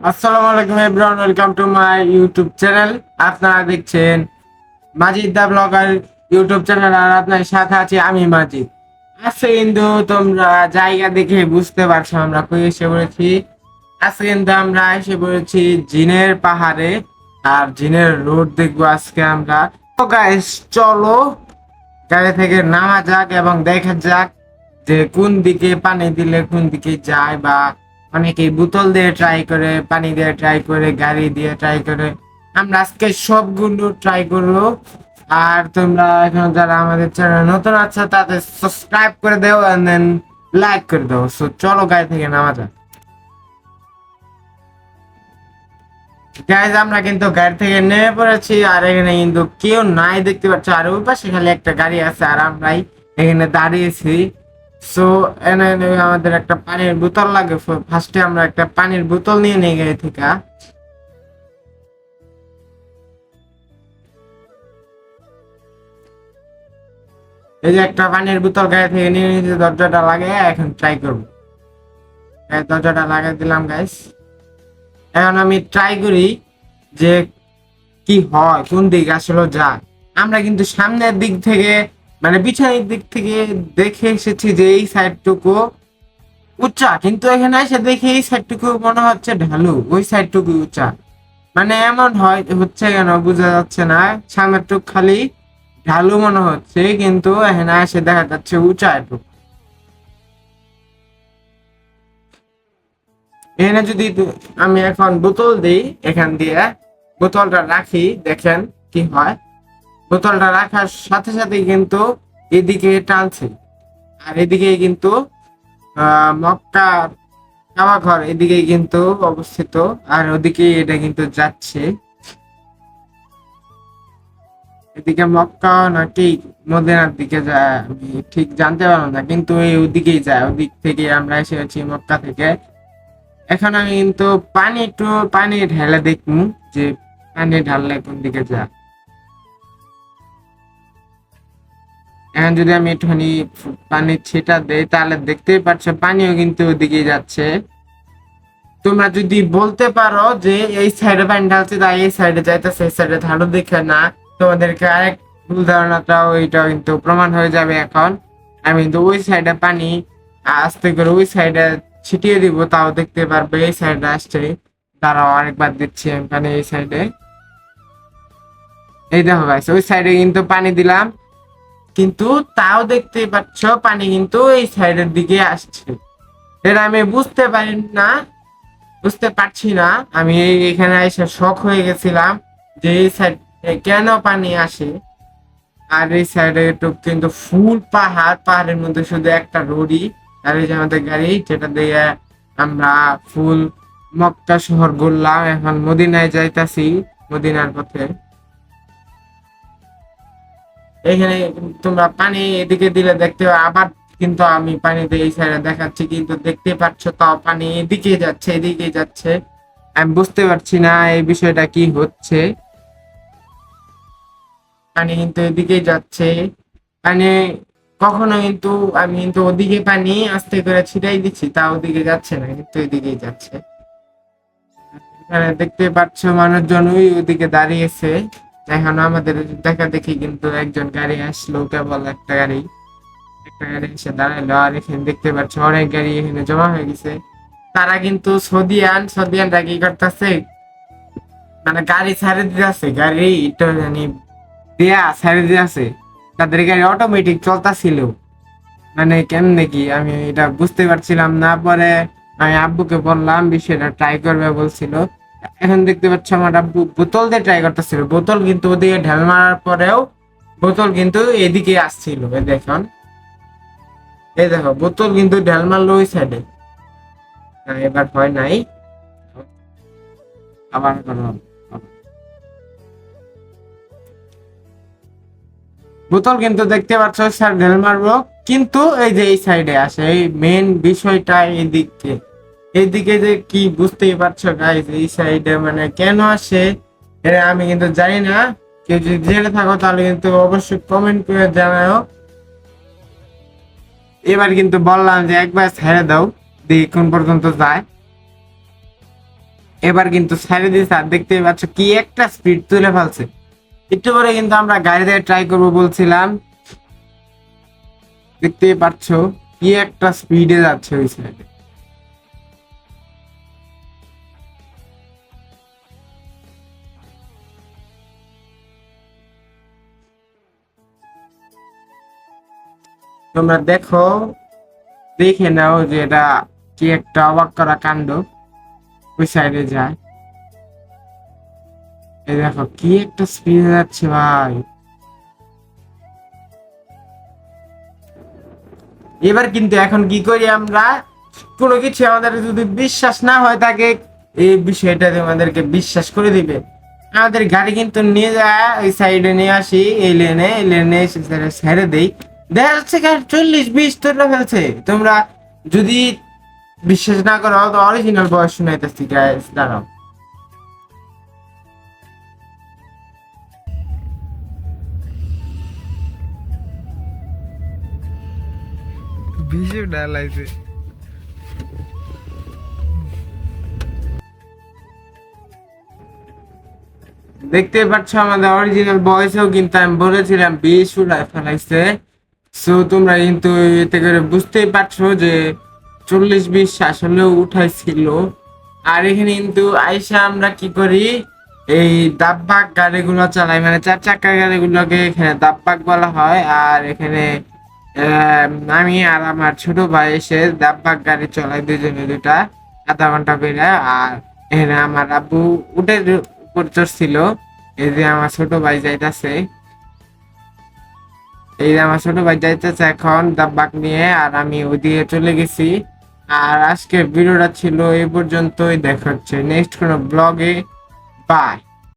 আসসালামু আলাইকুম everyone, welcome to my YouTube channel. আপনারা দেখছেন মাজিদ দা ব্লগার ইউটিউব চ্যানেল, আর আপনার সাথে আছি আমি মাজিদ। আজকে কিন্তু তোমরা জায়গা দেখে বুঝতে পারছো আমরা কই এসে পড়েছি। আজকে কিন্তু আমরা এসে পড়েছি জিনের পাহাড়ে, আর জিনের রোড দেখবো আজকে আমরা। তো গাইস, চলো গাড়ি থেকে নামা যাক এবং দেখা যাক যে কোন দিকে পানি দিলে কোন দিকে যায়, বা অনেকেই বোতল দিয়ে ট্রাই করে, পানি দিয়ে ট্রাই করে, গাড়ি দিয়ে ট্রাই করে। আমরা আজকে সবগুলো ট্রাই করলো। আর তোমরা এখন যারা আমাদের চ্যানেল নতুন আছে তাদের সাবস্ক্রাইব করে দাও এন্ড দেন লাইক করে দাও। সো চলো গাড়ি থেকে নামা যাক। গাইজ, আমরা কিন্তু গাড়ি থেকে নেমে পড়েছি, আর এখানে কিন্তু কেউ নাই দেখতে পাচ্ছ, আর ওই পাশে খালি একটা গাড়ি আছে আর আমরাই এখানে দাঁড়িয়েছি। সো এনে আমাদের একটা পানির বোতল লাগে। ফার্স্টে আমরা একটা পানির বোতল নিয়ে নিই গাড়ি থেকে। এই যে একটা পানির বোতল গাড়ি থেকে নিয়ে নিয়েছি, দরজাটা লাগে এখন ট্রাই করবো। দরজাটা লাগাই দিলাম গাইস। এখন আমি ট্রাই করি যে কি হয়, কোন দিক আসলে যায়। আমরা কিন্তু সামনের দিক থেকে, মানে পিছনের দিক থেকে দেখে এসেছি যে এই সাইডটুকু উঁচা, কিন্তু এখানে এসে দেখি এই সাইডটুকু মনে হচ্ছে ঢালু, ওই সাইডটুকু উঁচা। মানে এমন হয় হচ্ছে কেন বোঝা যাচ্ছে না, সামনেরটুক খালি ঢালু মনে হচ্ছে, কিন্তু এখানে এসে দেখা যাচ্ছে উঁচা একটু। এখানে যদি আমি এখন বোতল দিই, এখান দিয়ে বোতলটা রাখি, দেখেন কি হয়। বোতলটা রাখার সাথে সাথে কিন্তু এদিকে টানছে, আর এদিকে কিন্তু মক্কা কাবা ঘর এদিকে কিন্তু অবস্থিত, আর ওদিকে এটা কিন্তু যাচ্ছে। এদিকে মক্কা নাকি মদিনার দিকে যায় আমি ঠিক জানতে পারলাম না, কিন্তু এই ওদিকেই যায়, ওদিক থেকে আমরা এসেছি মক্কা থেকে। এখন আমি কিন্তু পানি ঢেলে দেখবো যে পানি ঢাললে কোন দিকে যায়। এখন যদি আমি একটুখানি পানির ছিটা দেই, তাহলে দেখতেই পাচ্ছ পানিও কিন্তু ওদিকে যাচ্ছে। তোমরা যদি বলতে পারো যে এই সাইডে পানি ঢালছে তাই এই সাইডে যাইতেছে, এই সাইডে ঢালু দেখে না, তোমাদেরকে আরেক ভুল ধারণাটাও এটা কিন্তু প্রমাণ হয়ে যাবে। এখন আমি কিন্তু ওই সাইডে পানি আস্তে করে ওই সাইডে ছিটিয়ে দিব, তাও দেখতে পারবে এই সাইডে আসছে। দাঁড়াও, আরেকবার দিচ্ছি আমি পানি এই সাইডে। এই দেখো গাইস, ওই সাইডে কিন্তু পানি দিলাম, কিন্তু তাও দেখতে পাচ্ছ পানি কিন্তু এই সাইডের দিকে আসছে। এটা আমি বুঝতে পারছি না। আমি এখানে এসে শক হয়ে গেছিলাম যে এই সাইডে কেন পানি আসে, আর এই সাইডে একটু কিন্তু ফুল পাহাড়, পাহাড়ের মধ্যে শুধু একটা রোডই, আর এই যে আমাদের গাড়ি যেটা দিয়ে আমরা ফুল মক্কা শহর ঘুরলাম, এখন মদিনায় যাইতাছি, মদিনার পথে। এখানে তোমরা পানি এদিকে দিলে দেখতে পাবে, আবার কিন্তু আমি পানিতে এই সাইডে দেখাচ্ছি, কিন্তু দেখতে পাচ্ছ তাও পানি এদিকে যাচ্ছে, এদিকে যাচ্ছে। আমি বুঝতে পারছি না এই বিষয়টা কি হচ্ছে। পানি কিন্তু এদিকে যাচ্ছে, পানি কখনো কিন্তু আমি কিন্তু ওদিকে পানি আস্তে করে ছিটাই দিচ্ছি, তা ওদিকে যাচ্ছে না, কিন্তু এদিকেই যাচ্ছে। এখানে দেখতে পাচ্ছ মানুষজন ওদিকে দাঁড়িয়েছে। এখন আমাদের দেখা দেখি কিন্তু একজন গাড়ি আসলো, কেবল একটা গাড়ি এসে দাঁড়ালো, আর এখানে দেখতে পাচ্ছ অনেক গাড়ি এখানে জমা হয়ে গেছে। তারা কিন্তু সদিয়ানরা কি করতেছে, মানে গাড়ি ছাড়ে দিতেছে, গাড়ি একটু জানি দেয়া ছাড়ে দিতেছে। তাদের গাড়ি অটোমেটিক চলতেছিল, মানে কেমনে কি আমি এটা বুঝতে পারছিলাম না। পরে আমি আব্বুকে বললাম, বিষয়টা ট্রাই করবে বলছিল। এখন দেখতে পাচ্ছ আমার আব্বু বোতল দিয়ে ট্রাই করতেছিল, বোতল কিন্তু ওদিকে ঢাল মারার পরেও বোতল কিন্তু এদিকে আসছিল। এই দেখো বোতল কিন্তু ঢাল মারলো ওই সাইডে। এবার হয় নাই, আবার করলাম। বোতল কিন্তু দেখতে পাচ্ছ স্যার ঢেল মারবো, কিন্তু এই যে এই সাইডে আসে, এই মেন বিষয়টা এইদিকে যে কি বুঝতেই পারছো গাইস, এই সাইডে মানে কেন আসে এটা আমি কিন্তু জানি না। কেউ যদি জেনে থাকো তাহলে কিন্তু অবশ্যই কমেন্ট করে জানাও। এবার কিন্তু বললাম যে একবার ছেড়ে দাও, দেখি কোন পর্যন্ত যায়। এবার কিন্তু ছেড়ে দিয়েছে, আর দেখতে পাচ্ছ কি একটা স্পিড তুলে ফেলছে। একটু পরে কিন্তু আমরা গাড়িতে ট্রাই করবো বলছিলাম, দেখতেই পাচ্ছ কি একটা স্পিডে যাচ্ছে ওই সাইডে। তোমরা দেখো, দেখে নাও যে এটা কি একটা অবাক করা কাণ্ড। ওই সাইডে যায়, এই দেখো কি একটা স্পিডে যাচ্ছে ভাই। এবার কিন্তু এখন কি করি আমরা, কোনো কিছু আমাদের যদি বিশ্বাস না হয় তাকে, এই বিষয়টা আমাদেরকে বিশ্বাস করে দিবে। আমাদের গাড়ি কিন্তু নিয়ে যায় ওই সাইডে নিয়ে আসি, এই লেনে এসে ছেড়ে দেই, দেখা যাচ্ছে গাড়ি 40-20 তুলে ফেলছে। তোমরা যদি বিশ্বাস না করো তো অরিজিনাল বয়স শুনাইতেছি গাইস, দাঁড়াও। বিশে ডালাইছে। দেখতে পাচ্ছ আমাদের অরিজিনাল বয়সেও কিন্তু আমি বলেছিলাম 20 উড়ায় ফেলাইছে। সো তোমরা কিন্তু এতে করে বুঝতেই পারছো যে 40-20 আসলেও উঠাইছিল। আর এখানে কিন্তু আইসা আমরা কি করি, এই দাব্বাক গাড়িগুলো চালাই, মানে 4 চাকার গাড়িগুলোকে এখানে দাব্বাক বলা হয়। আর এখানে আমি আর আমার ছোট ভাই এসে দাব্বাক গাড়ি চলাই, দুজনে দুটা, আধা ঘন্টা করে। আর এখানে আমার আব্বু উঠে উপর চড়ছিল। এই যে আমার ছোট ভাই যাইতাছে, এই যে আমার ছোট ভাই যাইতেছে এখন দাব্বাক নিয়ে, আর আমি ওইদিকে চলে গেছি। আর আজকের ভিডিওটা ছিল এই পর্যন্তই, দেখা হচ্ছে নেক্সট কোনো ব্লগে। বাই।